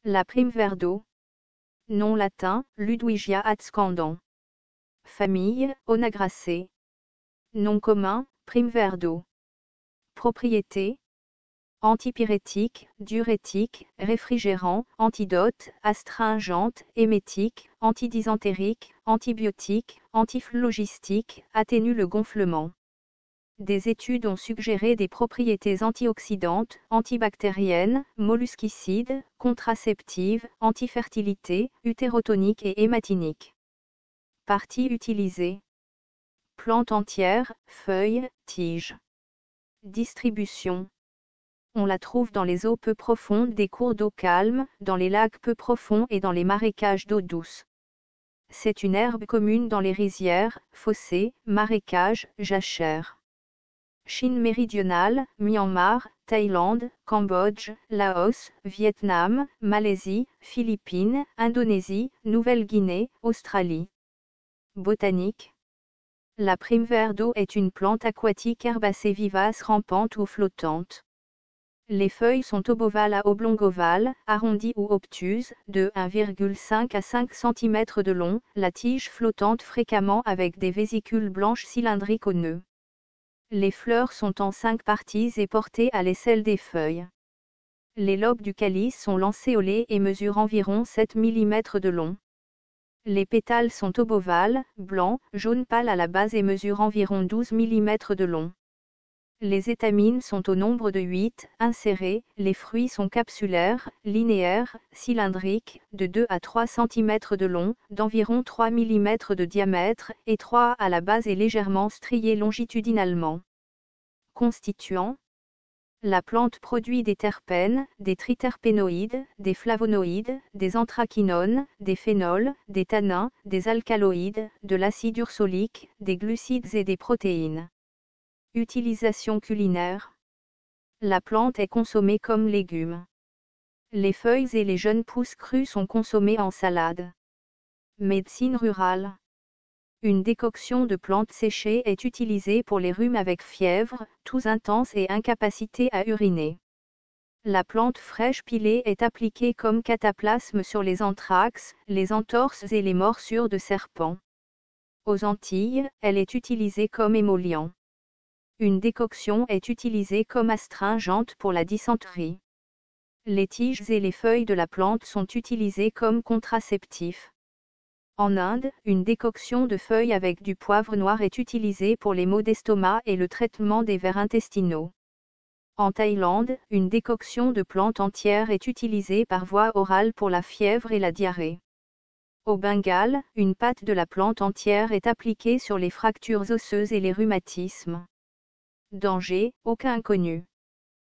La Primevère-d'eau. Nom latin, Ludwigia adscandens. Famille, Onagracées. Nom commun, Primevère-d'eau. Propriétés. Antipyrétique, diurétique, réfrigérant, antidote, astringente, émétique, antidysentérique, antibiotique, antiphlogistique, atténue le gonflement. Des études ont suggéré des propriétés antioxydantes, antibactériennes, molluscicides, contraceptives, antifertilité, utérotoniques et hématiniques. Parties utilisées. Plante entière, feuilles, tiges. Distribution. On la trouve dans les eaux peu profondes des cours d'eau calmes, dans les lacs peu profonds et dans les marécages d'eau douce. C'est une herbe commune dans les rizières, fossés, marécages, jachères. Chine méridionale, Myanmar, Thaïlande, Cambodge, Laos, Vietnam, Malaisie, Philippines, Indonésie, Nouvelle-Guinée, Australie. Botanique. La primevère-d'eau est une plante aquatique herbacée vivace rampante ou flottante. Les feuilles sont obovales à oblongovales, arrondies ou obtuses, de 1,5 à 5 cm de long, la tige flottante fréquemment avec des vésicules blanches cylindriques au nœud. Les fleurs sont en 5 parties et portées à l'aisselle des feuilles. Les lobes du calice sont lancéolés et mesurent environ 7 mm de long. Les pétales sont obovales, blancs, jaune pâle à la base et mesurent environ 12 mm de long. Les étamines sont au nombre de 8, insérées, les fruits sont capsulaires, linéaires, cylindriques, de 2 à 3 cm de long, d'environ 3 mm de diamètre, étroits à la base et légèrement striés longitudinalement. Constituants. La plante produit des terpènes, des triterpénoïdes, des flavonoïdes, des anthraquinones, des phénols, des tannins, des alcaloïdes, de l'acide ursolique, des glucides et des protéines. Utilisation culinaire. La plante est consommée comme légume. Les feuilles et les jeunes pousses crues sont consommées en salade. Médecine rurale. Une décoction de plantes séchées est utilisée pour les rhumes avec fièvre, toux intense et incapacité à uriner. La plante fraîche pilée est appliquée comme cataplasme sur les anthrax, les entorses et les morsures de serpents. Aux Antilles, elle est utilisée comme émollient. Une décoction est utilisée comme astringente pour la dysenterie. Les tiges et les feuilles de la plante sont utilisées comme contraceptifs. En Inde, une décoction de feuilles avec du poivre noir est utilisée pour les maux d'estomac et le traitement des vers intestinaux. En Thaïlande, une décoction de plantes entières est utilisée par voie orale pour la fièvre et la diarrhée. Au Bengale, une pâte de la plante entière est appliquée sur les fractures osseuses et les rhumatismes. Danger, aucun connu.